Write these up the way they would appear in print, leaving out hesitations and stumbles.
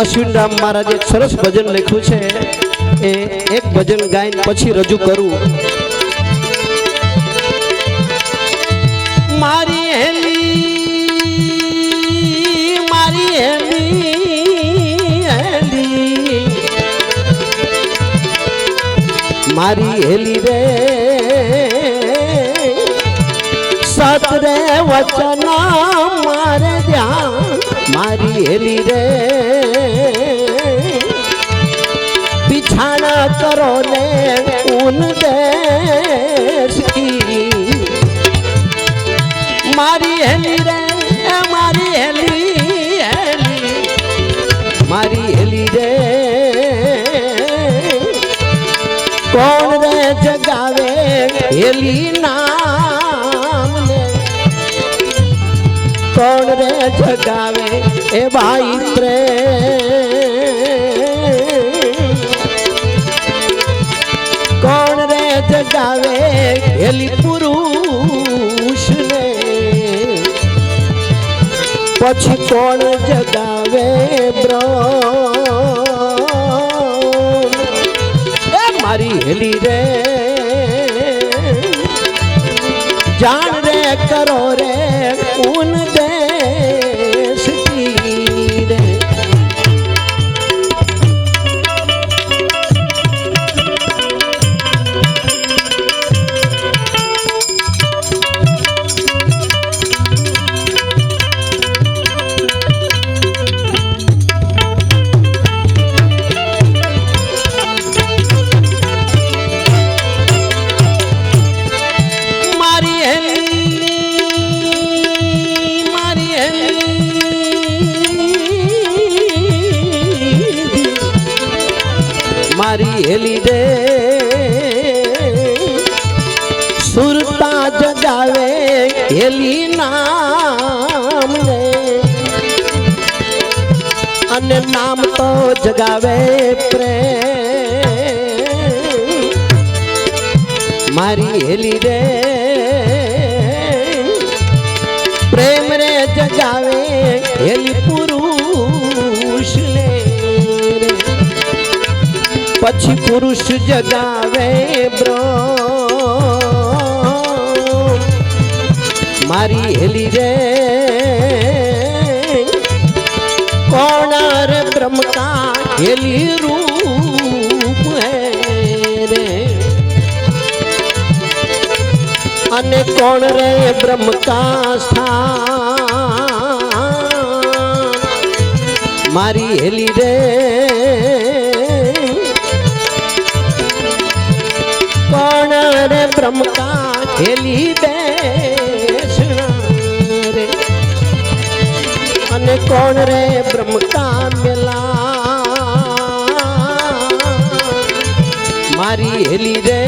अश्विन राम महाराज एक सरस भजन लख्યું છે એ એક ભજન ગાઈને પછી રજૂ કરું। મારી હેલી मारी हेली रे सत रे वचना मारे ध्यान मारी हेली रे पिछाना करो ने उन देश की मारी हेली रे मारी हेली मारी हेली रे कौन रे जगावे हेली नाम ने कौन रे जगावे ए भाई प्रेम कौन रे जगावे हेली पुरुष ने पछी कौन जगावे मारी हेली रे जान रे करो रे उन देश की रे मारी हेली रे सुरता जगावे हेली नाम ने अन्य नाम तो जगावे प्रेम मारी हेली रे प्रेम रे जगावे हेली पुरुष ने पछी पुरुष जगावे ब्रह्म मारी हेली रे कौन रे ब्रह्म का हेली रूप है रे अने कौन रे ब्रह्म का स्थान मारी हेली रे कौन रे ब्रह्म का हेली देश रे अने कौन रे ब्रह्म का मेला मारी हेली रे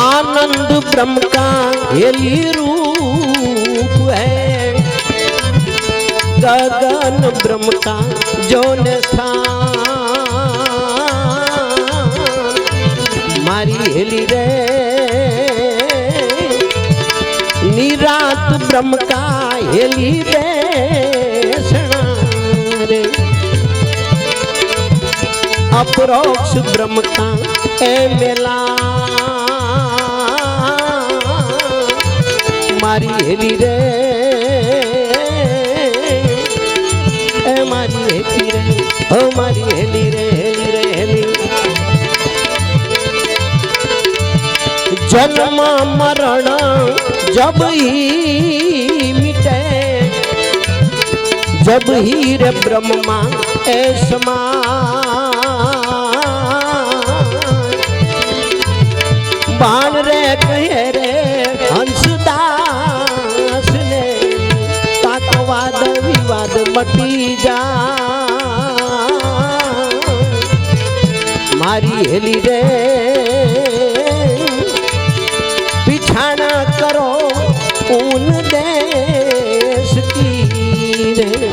आनंद ब्रह्म का हेली रूप है गगन ब्रह्म का जोन स्थान मारी हेली रे निरात ब्रह्म का हेली रे अपरोक्ष ब्रह्म का ए मेला मारी हेली रे मारी हेली रे ओ मारी हेली रे हेली रे हेली जन्म मरण जब ही मिटे जब ही रे ब्रह्मा ऐसमा बाण रे कहे रे हंसदास ने ताकवाद विवाद मटी जा मारी हेली रे पिछाना करो उन देश की रे